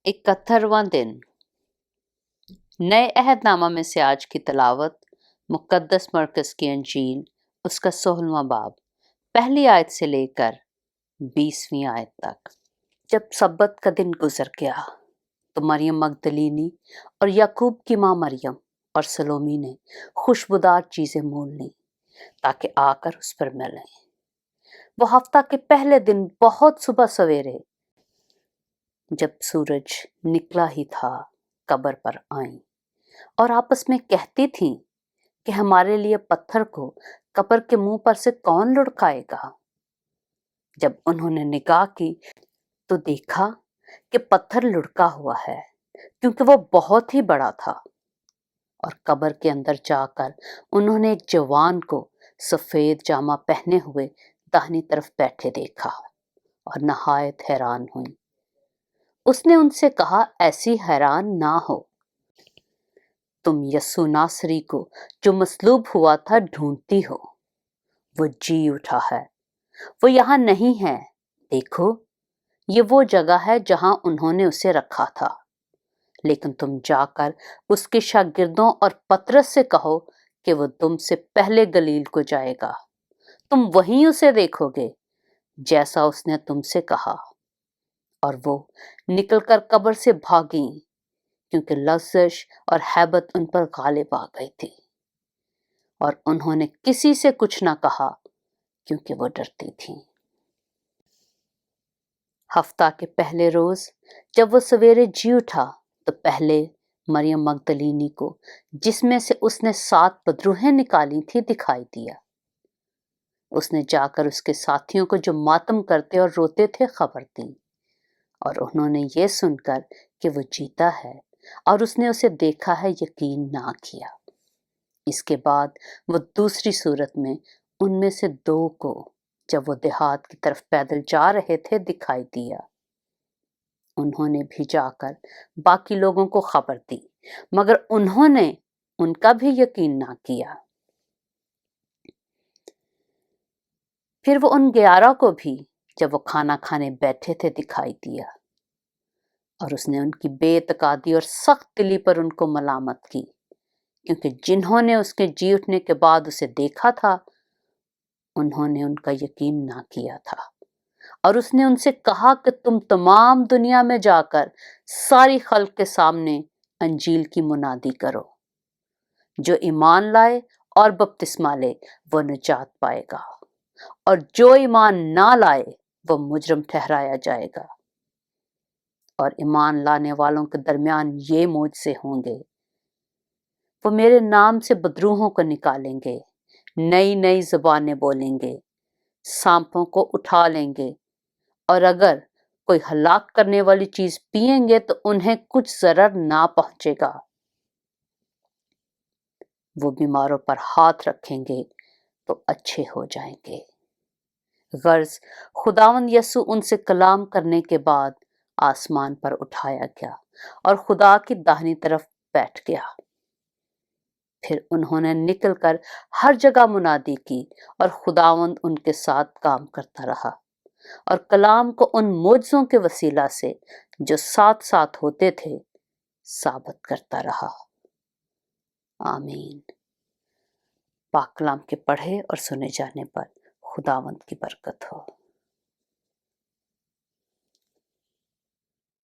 71वां दिन। नए अहदनामा में से आज की तलावत मुक़द्दस मरकज़ की अंजील उसका 16वां बाब पहली आयत से लेकर 20वीं आयत तक। जब सब्बत का दिन गुजर गया तो मरियम मगदलीनी और याकूब की माँ मरियम और सलोमी ने खुशबूदार चीज़ें मोल लीं ताकि आकर उस पर मिलें। वो हफ्ता के पहले दिन बहुत सुबह सवेरे जब सूरज निकला ही था कब्र पर आईं और आपस में कहती थीं कि हमारे लिए पत्थर को कब्र के मुंह पर से कौन लुढ़काएगा। जब उन्होंने निगाह की तो देखा कि पत्थर लुढ़का हुआ है क्योंकि वो बहुत ही बड़ा था। और कब्र के अंदर जाकर उन्होंने एक जवान को सफेद जामा पहने हुए दाहिनी तरफ बैठे देखा और नहायत हैरान हुई। उसने उनसे कहा, ऐसी हैरान ना हो, तुम यस्सु नासरी को जो मसलूब हुआ था ढूंढती हो। वो जी उठा है, वो यहाँ नहीं है। देखो, ये वो जगह है जहां उन्होंने उसे रखा था। लेकिन तुम जाकर उसके शागिर्दों और पतरस से कहो कि वो तुमसे पहले गलील को जाएगा। तुम वहीं उसे देखोगे जैसा उसने तुमसे कहा। और वो निकलकर कब्र से भागी क्योंकि लज़्ज़श और हैबत उन पर गालिब आ गई थी। और उन्होंने किसी से कुछ ना कहा क्योंकि वो डरती थीं। हफ्ता के पहले रोज जब वो सवेरे जी उठा तो पहले मरियम मगदलीनी को, जिसमें से उसने 7 बदरूहें निकाली थी, दिखाई दिया। उसने जाकर उसके साथियों को जो मातम करते और रोते थे खबर दी। और उन्होंने ये सुनकर कि वो जीता है और उसने उसे देखा है यकीन ना किया। इसके बाद वो दूसरी सूरत में उनमें से 2 को, जब वो देहात की तरफ पैदल जा रहे थे, दिखाई दिया। उन्होंने भी जाकर बाकी लोगों को खबर दी, मगर उन्होंने उनका भी यकीन ना किया। फिर वो उन 11 को भी, जब वो खाना खाने बैठे थे, दिखाई दिया। और उसने उनकी बेतकादी और सख्त दिली पर उनको मलामत की, क्योंकि जिन्होंने उसके जी उठने के बाद उसे देखा था, उन्होंने उनका यकीन ना किया था। और उसने उनसे कहा कि तुम तमाम दुनिया में जाकर सारी खल्क के सामने अंजील की मुनादी करो। जो ईमान लाए और बपतिस्मा ले वो निजात पाएगा, और जो ईमान ना लाए वो मुजरम ठहराया जाएगा। और ईमान लाने वालों के दरमियान ये मोजज़े होंगे, वो मेरे नाम से बदरूहों को निकालेंगे, नई नई ज़बानें बोलेंगे, सांपों को उठा लेंगे, और अगर कोई हलाक करने वाली चीज पिएंगे तो उन्हें कुछ जरर ना पहुंचेगा। वो बीमारों पर हाथ रखेंगे तो अच्छे हो जाएंगे। गर्ज खुदावंद यस्सु उनसे कलाम करने के बाद आसमान पर उठाया गया और खुदा की दाहिनी तरफ बैठ गया। फिर उन्होंने निकलकर हर जगह मुनादी की और खुदावंद उनके साथ काम करता रहा और कलाम को उन मोजज़ों के वसीला से जो साथ साथ होते थे साबित करता रहा। आमीन। पाक कलाम के पढ़े और सुने जाने पर खुदावंद की बरकत हो।